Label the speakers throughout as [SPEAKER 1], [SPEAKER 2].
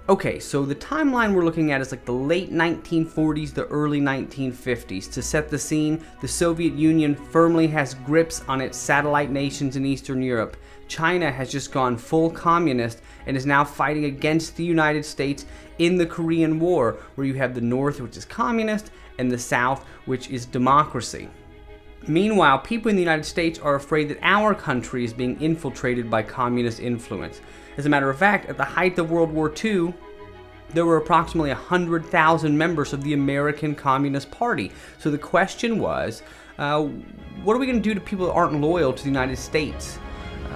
[SPEAKER 1] Okay, so the timeline we're looking at is like the late 1940s, the early 1950s. To set the scene, the Soviet Union firmly has grips on its satellite nations in Eastern Europe. China has just gone full communist and is now fighting against the United States in the Korean War, where you have the North, which is communist, and the South, which is democracy. Meanwhile, people in the United States are afraid that our country is being infiltrated by communist influence. As a matter of fact, at the height of World War II, there were approximately 100,000 members of the American Communist Party. So the question was, what are we going to do to people that aren't loyal to the United States?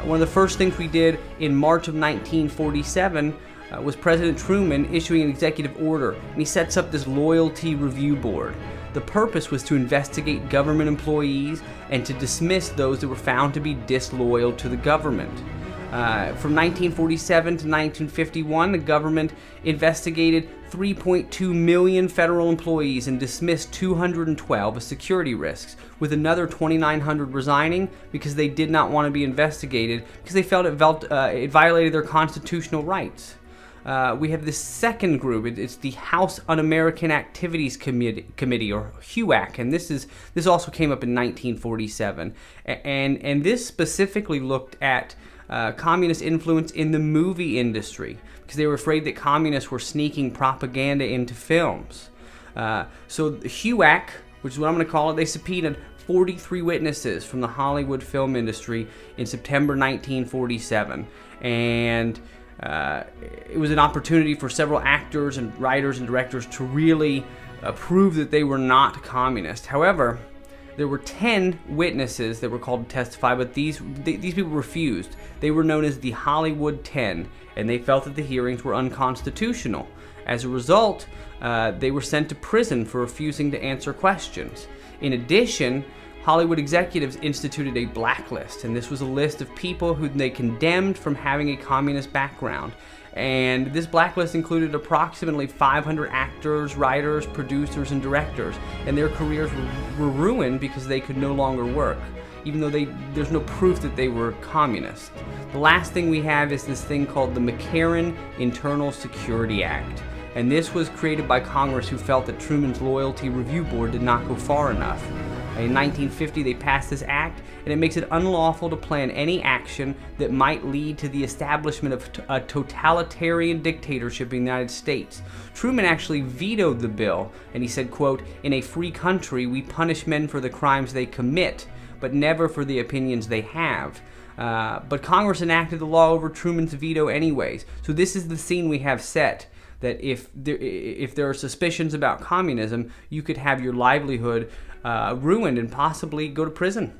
[SPEAKER 1] One of the first things we did in March of 1947 was President Truman issuing an executive order, and he sets up this loyalty review board. The purpose was to investigate government employees and to dismiss those that were found to be disloyal to the government. From 1947 to 1951, the government investigated 3.2 million federal employees and dismissed 212 as security risks, with another 2,900 resigning because they did not want to be investigated because they felt it violated their constitutional rights. We have this second group. It's the House Un-American Activities Committee, or HUAC, and this also came up in 1947. And this specifically looked at communist influence in the movie industry because they were afraid that communists were sneaking propaganda into films. So the HUAC, which is what I'm going to call it, they subpoenaed 43 witnesses from the Hollywood film industry in September 1947. And it was an opportunity for several actors and writers and directors to really prove that they were not communist. However, there were 10 witnesses that were called to testify, but these people refused. They were known as the Hollywood 10, and they felt that the hearings were unconstitutional. As a result, they were sent to prison for refusing to answer questions. In addition, Hollywood executives instituted a blacklist, and this was a list of people who they condemned from having a communist background. And this blacklist included approximately 500 actors, writers, producers, and directors, and their careers were ruined because they could no longer work, even though there's no proof that they were communist. The last thing we have is this thing called the McCarran Internal Security Act, and this was created by Congress, who felt that Truman's Loyalty Review Board did not go far enough. In 1950, they passed this act, and it makes it unlawful to plan any action that might lead to the establishment of a totalitarian dictatorship in the United States. Truman actually vetoed the bill, and he said, quote, "In a free country, we punish men for the crimes they commit, but never for the opinions they have." But Congress enacted the law over Truman's veto anyways. So this is the scene we have set, that if there are suspicions about communism, you could have your livelihood ruined and possibly go to prison.